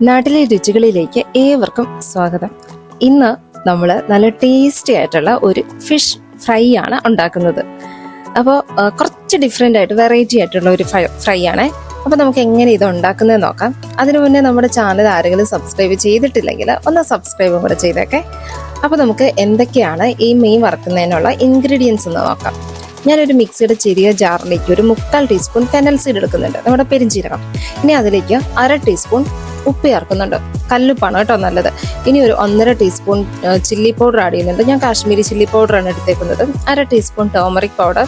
നാട്ടിലെ രുചികളിലേക്ക് ഏവർക്കും സ്വാഗതം. ഇന്ന് നമ്മൾ നല്ല ടേസ്റ്റി ആയിട്ടുള്ള ഒരു ഫിഷ് ഫ്രൈ ആണ് ഉണ്ടാക്കുന്നത്. അപ്പോൾ കുറച്ച് ഡിഫറെൻ്റ് ആയിട്ട് വെറൈറ്റി ആയിട്ടുള്ള ഒരു ഫ്രൈ ആണ്. അപ്പോൾ നമുക്ക് എങ്ങനെ ഇത് ഉണ്ടാക്കുന്നത് നോക്കാം. അതിനു മുന്നേ നമ്മുടെ ചാനൽ ആരെങ്കിലും സബ്സ്ക്രൈബ് ചെയ്തിട്ടില്ലെങ്കിൽ ഒന്ന് സബ്സ്ക്രൈബും കൂടെ ചെയ്തേക്കെ. അപ്പോൾ നമുക്ക് എന്തൊക്കെയാണ് ഈ മീൻ വറുക്കുന്നതിനുള്ള ഇൻഗ്രീഡിയൻസ് എന്ന് നോക്കാം. ഞാനൊരു മിക്സിയുടെ ചെറിയ ജാറിലേക്ക് ഒരു 3/4 ടീസ്പൂൺ ഫെനൽ സീഡ് എടുക്കുന്നുണ്ട്, നമ്മുടെ പെരിഞ്ചീരകം. ഇനി അതിലേക്ക് 1/2 ടീസ്പൂൺ ഉപ്പ് ചേർക്കുന്നുണ്ട്, കല്ലുപ്പാണ് കേട്ടോ നല്ലത്. ഇനി ഒരു 1.5 ടീസ്പൂൺ ചില്ലി പൗഡർ ആഡ് ചെയ്യുന്നുണ്ട്. ഞാൻ കാശ്മീരി ചില്ലി പൗഡറാണ് എടുത്തേക്കുന്നത്. 1/2 teaspoon turmeric powder,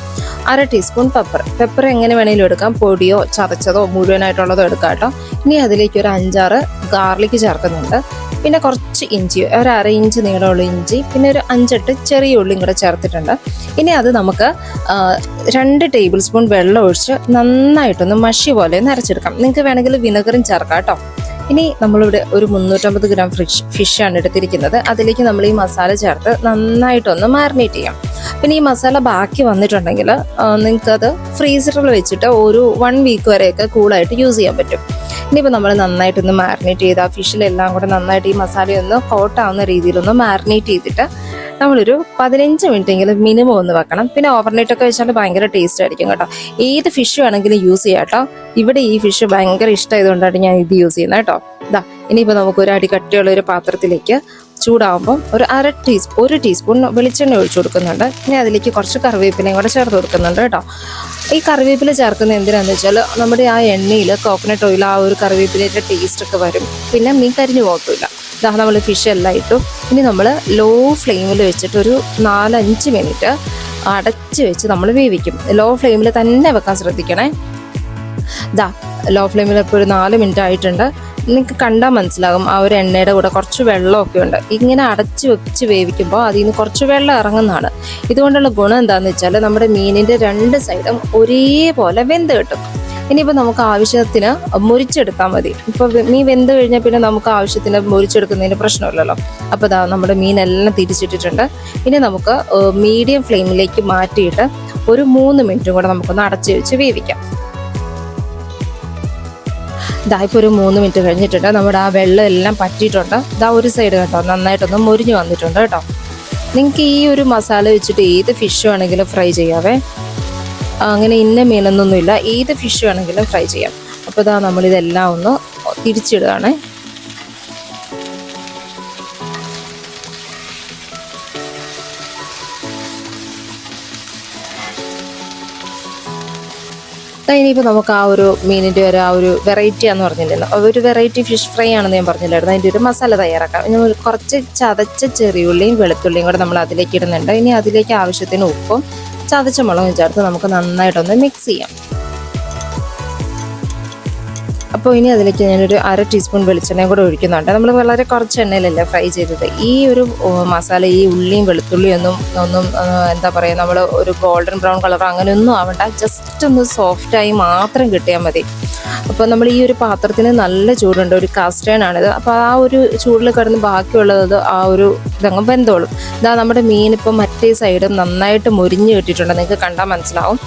1/2 teaspoon pepper എങ്ങനെ വേണമെങ്കിലും എടുക്കാം, പൊടിയോ ചതച്ചതോ മുഴുവനായിട്ടുള്ളതോ എടുക്കാം കേട്ടോ. ഇനി അതിലേക്ക് ഒരു 5-6 ഗാർലിക് ചേർക്കുന്നുണ്ട്. പിന്നെ കുറച്ച് ഇഞ്ചി, ഒരു 1/2 ഇഞ്ച് നീളമുള്ള ഇഞ്ചി, പിന്നെ ഒരു 5-8 ചെറിയ ഉള്ളിയും കൂടെ ചേർത്തിട്ടുണ്ട്. ഇനി അത് നമുക്ക് 2 ടേബിൾ സ്പൂൺ വെള്ളം ഒഴിച്ച് നന്നായിട്ടൊന്ന് മഷി പോലെ അരച്ചെടുക്കാം. നിങ്ങൾക്ക് വേണമെങ്കിൽ വിനെഗറും ചേർക്കാം കേട്ടോ. ഇനി നമ്മളിവിടെ ഒരു 350 ഗ്രാം ഫിഷാണ് എടുത്തിരിക്കുന്നത്. അതിലേക്ക് നമ്മൾ ഈ മസാല ചേർത്ത് നന്നായിട്ടൊന്ന് മാരിനേറ്റ് ചെയ്യാം. പിന്നെ ഈ മസാല ബാക്കി വന്നിട്ടുണ്ടെങ്കിൽ നിങ്ങൾക്കത് ഫ്രീസറിൽ വെച്ചിട്ട് ഒരു 1 വീക്ക് വരെയൊക്കെ കൂളായിട്ട് യൂസ് ചെയ്യാൻ പറ്റും. ഇനിയിപ്പോൾ നമ്മൾ നന്നായിട്ടൊന്ന് മാരിനേറ്റ് ചെയ്ത് ആ ഫിഷിലെല്ലാം കൂടെ നന്നായിട്ട് ഈ മസാലയൊന്ന് കോട്ടാവുന്ന രീതിയിലൊന്ന് മാരിനേറ്റ് ചെയ്തിട്ട് നമ്മളൊരു 15 മിനിറ്റെങ്കിലും മിനിമം ഒന്ന് വെക്കണം. പിന്നെ ഓവർനൈറ്റൊക്കെ വെച്ചാൽ ഭയങ്കര ടേസ്റ്റ് ആയിരിക്കും കേട്ടോ. ഏത് ഫിഷ് വേണമെങ്കിലും യൂസ് ചെയ്യാം കേട്ടോ. ഇവിടെ ഈ ഫിഷ് ഭയങ്കര ഇഷ്ടമായതുകൊണ്ടാണ് ഞാൻ ഇത് യൂസ് ചെയ്യുന്നത് കേട്ടോ. ഇതാ ഇനിയിപ്പോൾ നമുക്കൊരു അടി കട്ടിയുള്ള ഒരു പാത്രത്തിലേക്ക് ചൂടാകുമ്പം ഒരു 1 ടീസ്പൂൺ വെളിച്ചെണ്ണ ഒഴിച്ചു കൊടുക്കുന്നുണ്ട്. ഇനി അതിലേക്ക് കുറച്ച് കറിവേപ്പിലയും കൂടെ ചേർത്ത് കൊടുക്കുന്നുണ്ട് കേട്ടോ. ഈ കറിവേപ്പില ചേർക്കുന്നത് എന്തിനാണെന്ന് വെച്ചാൽ നമ്മുടെ ആ എണ്ണയിൽ കോക്കനട്ട് ഓയിൽ ആ ഒരു കറിവേപ്പിലയുടെ ടേസ്റ്റൊക്കെ വരും. പിന്നെ മീൻ കരിഞ്ഞു പോകത്തില്ല. ഇതാ നമ്മൾ ഫിഷ് എല്ലാം ഇട്ടു. ഇനി നമ്മൾ ലോ ഫ്ലെയിമിൽ വെച്ചിട്ട് ഒരു 4-5 മിനിറ്റ് അടച്ച് വെച്ച് നമ്മൾ വേവിക്കും. ലോ ഫ്ലെയിമിൽ തന്നെ വെക്കാൻ ശ്രദ്ധിക്കണേ. ഇതാ ലോ ഫ്ലെയിമിൽ ഇപ്പോൾ ഒരു 4 മിനിറ്റ് ആയിട്ടുണ്ട്. നിങ്ങൾക്ക് കണ്ടാൽ മനസ്സിലാകും ആ ഒരു എണ്ണയുടെ കൂടെ കുറച്ച് വെള്ളമൊക്കെ ഉണ്ട്. ഇങ്ങനെ അടച്ച് വെച്ച് വേവിക്കുമ്പോൾ അതിൽ നിന്ന് കുറച്ച് വെള്ളം ഇറങ്ങുന്നതാണ്. ഇതുകൊണ്ടുള്ള ഗുണം എന്താണെന്ന് വെച്ചാൽ നമ്മുടെ മീനിൻ്റെ 2 സൈഡും ഒരേപോലെ വെന്ത് കിട്ടും. ഇനിയിപ്പോൾ നമുക്ക് ആവശ്യത്തിന് മുരിച്ചെടുത്താൽ മതി. ഇപ്പോൾ മീൻ വെന്ത് കഴിഞ്ഞാൽ പിന്നെ നമുക്ക് ആവശ്യത്തിന് മുരിച്ചെടുക്കുന്നതിന് പ്രശ്നമില്ലല്ലോ. അപ്പോൾ ഇതാ നമ്മുടെ മീനെല്ലാം തിരിച്ചിട്ടിട്ടുണ്ട്. ഇനി നമുക്ക് മീഡിയം ഫ്ലെയിമിലേക്ക് മാറ്റിയിട്ട് ഒരു 3 മിനിറ്റും കൂടെ നമുക്കൊന്ന് അടച്ച് വെച്ച് വേവിക്കാം. ഇതാ ഇപ്പോൾ ഒരു 3 മിനിറ്റ് കഴിഞ്ഞിട്ടുണ്ട്. നമ്മുടെ ആ വെള്ളം എല്ലാം പറ്റിയിട്ടുണ്ട്. ഇതാ ഒരു സൈഡ് കേട്ടോ നന്നായിട്ടൊന്ന് മുരിഞ്ഞു വന്നിട്ടുണ്ട് കേട്ടോ. നിങ്ങൾക്ക് ഈ ഒരു മസാല വെച്ചിട്ട് ഏത് ഫിഷ് വേണമെങ്കിലും ഫ്രൈ ചെയ്യാവേ. അങ്ങനെ ഇന്ന മീനൊന്നൊന്നുമില്ല, ഏത് ഫിഷ് വേണമെങ്കിലും ഫ്രൈ ചെയ്യാം. അപ്പോൾ ഇതാ നമ്മളിതെല്ലാം ഒന്ന് തിരിച്ചിടുകയാണേ. ഇനിയിപ്പോൾ നമുക്ക് ആ ഒരു മീനിൻ്റെ ആ ഒരു വെറൈറ്റി ആണെന്ന് പറഞ്ഞില്ലല്ലോ, ഒരു വെറൈറ്റി ഫിഷ് ഫ്രൈ ആണെന്ന് ഞാൻ പറഞ്ഞില്ലായിരുന്നു. അതിൻ്റെ ഒരു മസാല തയ്യാറാക്കാം. ഇനി കുറച്ച് ചതച്ച ചെറിയുള്ളിയും വെളുത്തുള്ളിയും കൂടെ നമ്മൾ അതിലേക്ക് ഇടുന്നുണ്ട്. ഇനി അതിലേക്ക് ആവശ്യത്തിന് ഉപ്പും ചതച്ച മുളകും ചേർത്ത് നമുക്ക് നന്നായിട്ടൊന്ന് മിക്സ് ചെയ്യാം. അപ്പോൾ ഇനി അതിലേക്ക് ഞാനൊരു 1/2 ടീസ്പൂൺ വെളിച്ചെണ്ണയും കൂടെ ഒഴിക്കുന്നുണ്ട്. നമ്മൾ വളരെ കുറച്ച് എണ്ണയിലല്ലേ ഫ്രൈ ചെയ്തത്. ഈ ഒരു മസാല ഈ ഉള്ളിയും വെളുത്തുള്ളിയും ഒന്നും എന്താ പറയുക, നമ്മൾ ഒരു ഗോൾഡൻ ബ്രൗൺ കളറോ അങ്ങനെയൊന്നും ആവണ്ട, ജസ്റ്റ് ഒന്ന് സോഫ്റ്റായി മാത്രം കിട്ടിയാൽ മതി. അപ്പോൾ നമ്മൾ ഈ ഒരു പാത്രത്തിന് നല്ല ചൂടുണ്ട്, ഒരു കാസ്റ്റേൺ ആണിത്. അപ്പോൾ ആ ഒരു ചൂടിൽ കിടന്ന് ബാക്കിയുള്ളത് ആ ഒരു ഇതങ്ങ് വെന്തോളും. ഇതാ നമ്മുടെ മീൻ ഇപ്പോൾ മറ്റേ സൈഡും നന്നായിട്ട് മുരിഞ്ഞ് കിട്ടിയിട്ടുണ്ട്, നിങ്ങൾക്ക് കണ്ടാൽ മനസ്സിലാവും.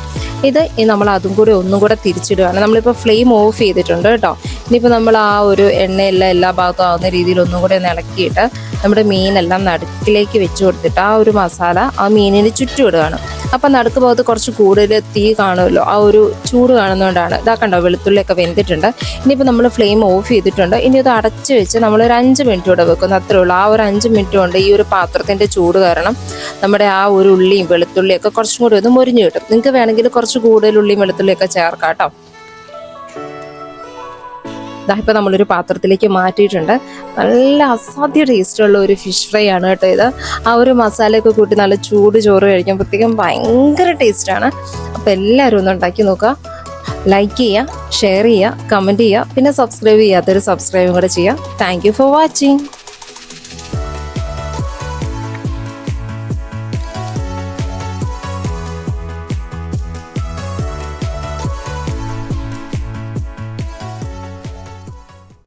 ഇത് നമ്മൾ അതും കൂടി ഒന്നും കൂടെ തിരിച്ചിടുകയാണ്. നമ്മളിപ്പോൾ ഫ്ലെയിം ഓഫ് ചെയ്തിട്ടുണ്ട് കേട്ടോ. ഇനിയിപ്പോൾ നമ്മൾ ആ ഒരു എണ്ണയെല്ലാം എല്ലാ ഭാഗത്തും ആവുന്ന രീതിയിൽ ഒന്നും കൂടെ ഒന്ന് ഇളക്കിയിട്ട് നമ്മുടെ മീനെല്ലാം നടുക്കിലേക്ക് വെച്ച് കൊടുത്തിട്ട് ആ ഒരു മസാല ആ മീനിന് ചുറ്റും ഇടുകയാണ്. അപ്പം നടുക്ക് ഭാഗത്ത് കുറച്ച് കൂടുതൽ തീ കാണുമല്ലോ, ആ ഒരു ചൂട് കാണുന്നതുകൊണ്ടാണ്. ഇതാ കണ്ടോ വെളുത്തുള്ളിയൊക്കെ വെന്തിട്ടുണ്ട്. ഇനിയിപ്പോൾ നമ്മൾ ഫ്ലെയിം ഓഫ് ചെയ്തിട്ടുണ്ട്. ഇനി ഇത് അടച്ച് വെച്ച് നമ്മളൊരു 5 മിനിറ്റ് കൂടെ വെക്കുന്നു, അത്രേ ഉള്ളൂ. ആ ഒരു 5 മിനിറ്റ് കൊണ്ട് ഈ ഒരു പാത്രത്തിൻ്റെ ചൂട് കാരണം നമ്മുടെ ആ ഒരു ഉള്ളിയും വെളുത്തുള്ളിയൊക്കെ കുറച്ചും കൂടി ഒന്ന് മുരിഞ്ഞ് കിട്ടും. നിങ്ങൾക്ക് വേണമെങ്കിൽ കുറച്ച് കൂടുതൽ ഉള്ളിയും വെളുത്തുള്ളിയൊക്കെ ചേർക്കാം കേട്ടോ. ഇപ്പം നമ്മളൊരു പാത്രത്തിലേക്ക് മാറ്റിയിട്ടുണ്ട്. നല്ല അസാധ്യ ടേസ്റ്റുള്ള ഒരു ഫിഷ് ഫ്രൈ ആണ് കേട്ടോ ഇത്. ആ ഒരു മസാലയൊക്കെ കൂട്ടി നല്ല ചൂട് ചോറ് കഴിക്കുമ്പോഴത്തേക്കും ഭയങ്കര ടേസ്റ്റാണ്. അപ്പോൾ എല്ലാവരും ഒന്ന് ഉണ്ടാക്കി നോക്കുക. ലൈക്ക് ചെയ്യുക, ഷെയർ ചെയ്യുക, കമൻറ്റ് ചെയ്യുക, പിന്നെ സബ്സ്ക്രൈബ് ചെയ്യാത്തൊരു സബ്സ്ക്രൈബും കൂടെ ചെയ്യുക. Thank you for watching.